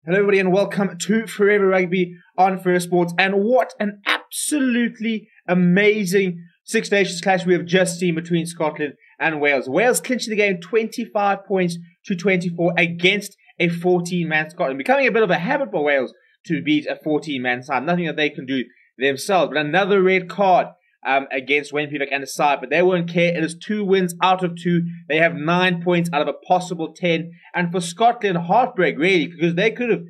Hello everybody and welcome to Forever Rugby on First Sports. And what an absolutely amazing Six Nations clash we have just seen between Scotland and Wales. Wales clinching the game 25 points to 24 against a 14-man Scotland. Becoming a bit of a habit for Wales to beat a 14-man side. Nothing that they can do themselves. But another red card against Wayne Pivak and the side, but they won't care. It is 2 wins out of 2. They have 9 points out of a possible 10. And for Scotland, heartbreak really, because they could have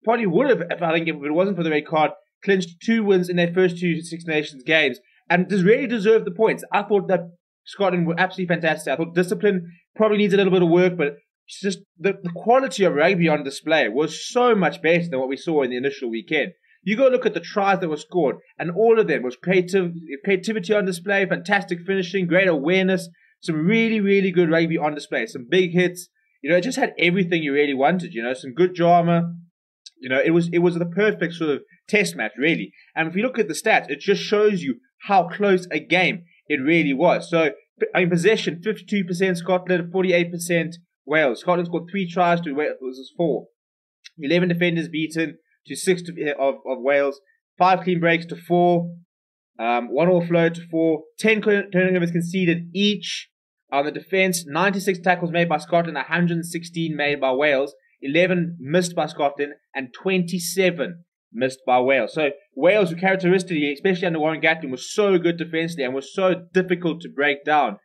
probably would have, if it wasn't for the red card, clinched 2 wins in their first 2 Six Nations games, and just really deserved the points. I thought that Scotland were absolutely fantastic. I thought discipline probably needs a little bit of work, but it's just the quality of rugby on display was so much better than what we saw in the initial weekend. You go look at the tries that were scored, and all of them was creativity on display, fantastic finishing, great awareness, some really, really good rugby on display, some big hits. It just had everything you really wanted. Some good drama. It was the perfect sort of test match, really. And if you look at the stats, it just shows you how close a game it really was. So, possession, 52% Scotland, 48% Wales. Scotland scored 3 tries to Wales' 4. 11 defenders beaten to 6 of Wales, 5 clean breaks to 4, 1 all flow to 4, 10 turnovers conceded each on the defence, 96 tackles made by Scotland, 116 made by Wales, 11 missed by Scotland, and 27 missed by Wales. So Wales, who characteristically, especially under Warren Gatland, was so good defensively and was so difficult to break down,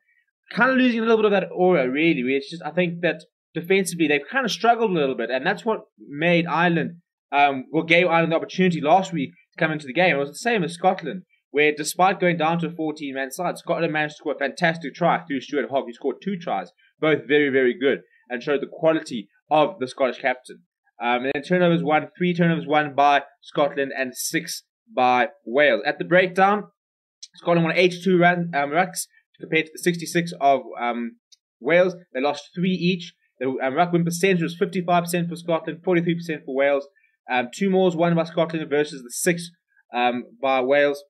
kind of losing a little bit of that aura, really. It's just, I think that defensively they've kind of struggled a little bit, and that's what made Ireland gave Ireland the opportunity last week to come into the game. It was the same as Scotland, where despite going down to a 14-man side, Scotland managed to score a fantastic try through Stuart Hogg, who scored 2 tries, both very, very good, and showed the quality of the Scottish captain. And then 3 turnovers won by Scotland and 6 by Wales. At the breakdown, Scotland won 82 rucks compared to the 66 of Wales. They lost 3 each. The ruck win percentage was 55% for Scotland, 43% for Wales. 2 mauls won by Scotland versus the 6 by Wales.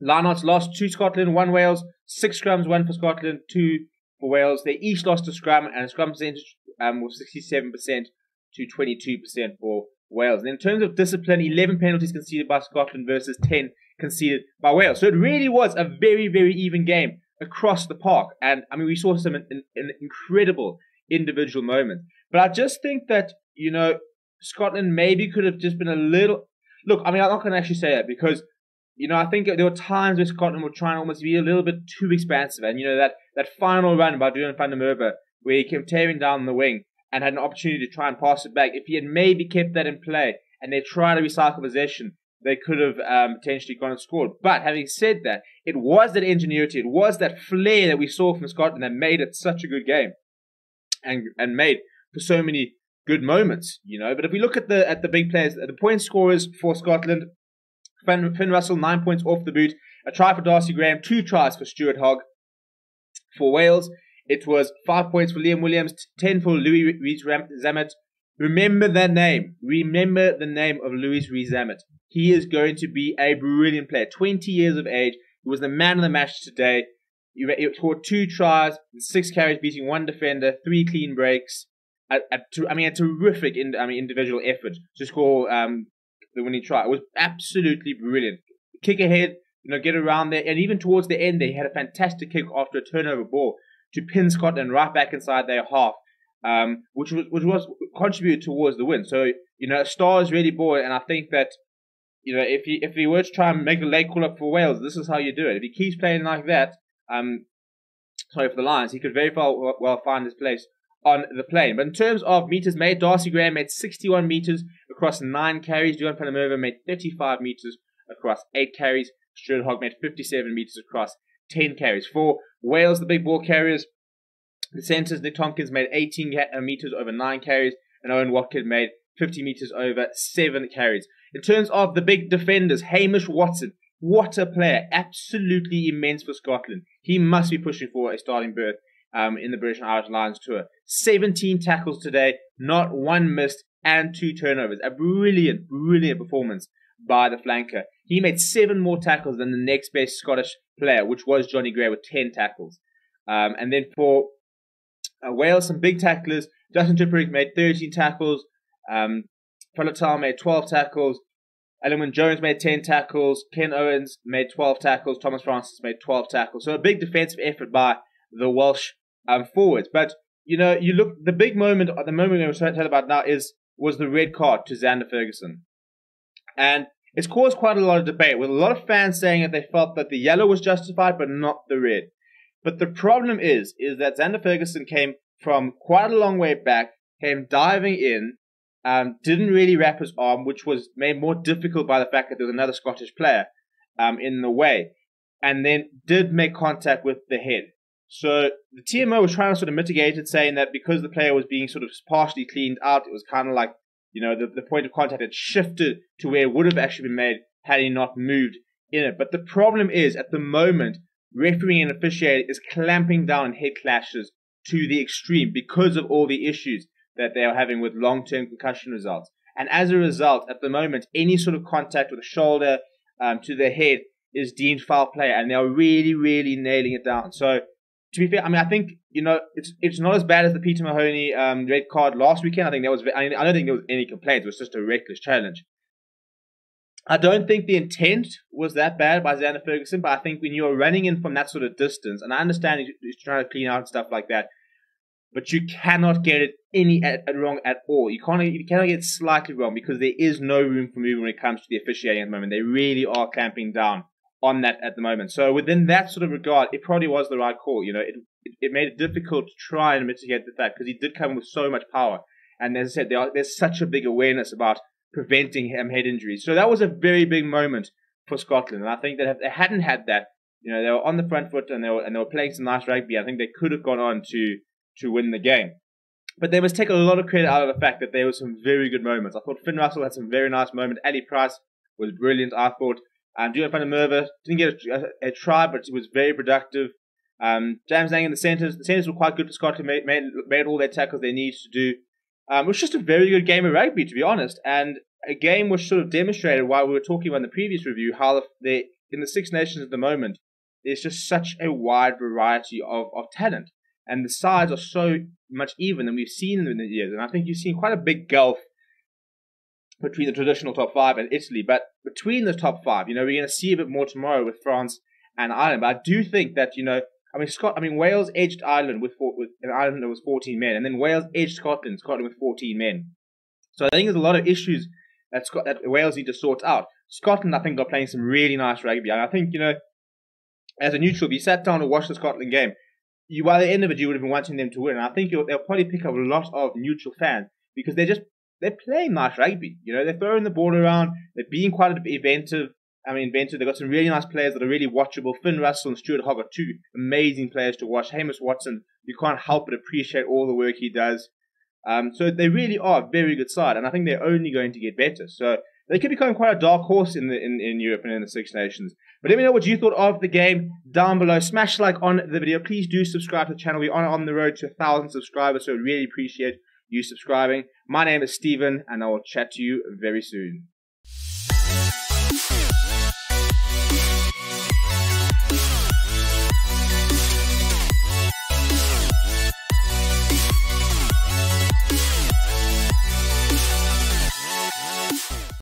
Lineouts lost 2 Scotland, 1 Wales. 6 scrums, 1 for Scotland, 2 for Wales. They each lost a scrum, and the scrum percentage was 67% to 22% for Wales. And in terms of discipline, 11 penalties conceded by Scotland versus 10 conceded by Wales. So it really was a very, very even game across the park. And we saw some incredible individual moments. But I just think that, Scotland maybe could have just been a little... Look, I'm not going to actually say that because, I think there were times where Scotland were trying to almost be a little bit too expansive. And, that final run by Duran van der Merwe where he kept tearing down the wing and had an opportunity to try and pass it back. If he had maybe kept that in play and they tried to recycle possession, they could have potentially gone and scored. But having said that, it was that ingenuity, it was that flair that we saw from Scotland that made it such a good game and made for so many good moments, But if we look at the big players, the point scorers for Scotland, Finn Russell, 9 points off the boot, a try for Darcy Graham, 2 tries for Stuart Hogg. For Wales, it was 5 points for Liam Williams, 10 for Louis Rees-Zammit. Remember that name. Remember the name of Louis Rees-Zammit. He is going to be a brilliant player. 20 years of age. He was the man of the match today. He scored 2 tries, 6 carries, beating 1 defender, 3 clean breaks. A terrific individual effort to score the winning try. It was absolutely brilliant. Kick ahead, get around there, and even towards the end, they had a fantastic kick after a turnover ball to pin Scotland right back inside their half, which was contributed towards the win. So a star is really born, and I think that if he were to try and make a late call up for Wales, this is how you do it. If he keeps playing like that, for the Lions, he could very well find his place on the plane. But in terms of meters made, Darcy Graham made 61 meters across 9 carries. Duran van der Merwe made 35 meters across 8 carries. Stuart Hogg made 57 meters across 10 carries. For Wales, the big ball carriers, the centres, Nick Tompkins made 18 meters over 9 carries, and Owen Watkin made 50 meters over 7 carries. In terms of the big defenders, Hamish Watson, what a player. Absolutely immense for Scotland. He must be pushing for a starting berth in the British and Irish Lions tour. 17 tackles today, not 1 missed, and 2 turnovers. A brilliant, brilliant performance by the flanker. He made 7 more tackles than the next best Scottish player, which was Johnny Gray with 10 tackles. And then for Wales, some big tacklers. Justin Tipuric made 13 tackles. Falatal made 12 tackles. Elwyn Jones made 10 tackles. Ken Owens made 12 tackles. Thomas Francis made 12 tackles. So a big defensive effort by the Welsh forwards. But, you know, you look, the big moment, the moment we're going to tell about now was the red card to Xander Ferguson. And it's caused quite a lot of debate, with a lot of fans saying that they felt that the yellow was justified, but not the red. But the problem is that Xander Ferguson came from quite a long way back, came diving in, didn't really wrap his arm, which was made more difficult by the fact that there was another Scottish player in the way, and then did make contact with the head. So the TMO was trying to sort of mitigate it, saying that because the player was being sort of partially cleaned out, it was kind of like, you know, the point of contact had shifted to where it would have actually been made had he not moved in it. But the problem is, at the moment, refereeing and officiating is clamping down on head clashes to the extreme because of all the issues that they are having with long-term concussion results. And as a result, at the moment, any sort of contact with the shoulder to the head is deemed foul play, and they are really, really nailing it down. So, to be fair, I mean, I think, you know, it's not as bad as the Peter Mahoney red card last weekend. I think I don't think there was any complaints. It was just a reckless challenge. I don't think the intent was that bad by Xander Ferguson, but I think when you're running in from that sort of distance, and I understand he's trying to clean out and stuff like that, but you cannot get it wrong at all. You cannot get it slightly wrong, because there is no room for movement when it comes to the officiating at the moment. They really are clamping down on that at the moment. So within that sort of regard, it probably was the right call. You know, it made it difficult to try and mitigate the fact, because he did come with so much power. And as I said, there's such a big awareness about preventing head injuries. So that was a very big moment for Scotland. And I think that if they hadn't had that, you know, they were on the front foot and they were playing some nice rugby, I think they could have gone on to win the game. But they must take a lot of credit out of the fact that there were some very good moments. I thought Finn Russell had some very nice moments. Ali Price was brilliant, I thought. Duane van der Merwe didn't get a try, but he was very productive. James Lang in the centres. The centres were quite good for Scotland, made all their tackles they needed to do. It was just a very good game of rugby, to be honest. And a game which sort of demonstrated why we were talking about in the previous review, how in the Six Nations at the moment, there's just such a wide variety of talent. And the sides are so much even than we've seen in the years. And I think you've seen quite a big gulf between the traditional top five and Italy. But between the top five, you know, we're going to see a bit more tomorrow with France and Ireland. But I do think that, you know, Wales edged Ireland with Ireland there was 14 men, and then Wales edged Scotland with 14 men. So I think there's a lot of issues that Wales need to sort out. Scotland, I think, are playing some really nice rugby, and I think, you know, as a neutral, if you sat down to watch the Scotland game, by the end of it, you would have been wanting them to win. And I think they'll probably pick up a lot of neutral fans, because they're playing nice rugby. You know, they're throwing the ball around, they're being quite inventive. They've got some really nice players that are really watchable. Finn Russell and Stuart Hogg are two amazing players to watch. Hamish Watson, you can't help but appreciate all the work he does. So they really are a very good side, and I think they're only going to get better. So they could become quite a dark horse in Europe and in the Six Nations. But let me know what you thought of the game down below. Smash like on the video. Please do subscribe to the channel. We are on the road to 1,000 subscribers, so I really appreciate you subscribing. My name is Stephen, and I will chat to you very soon.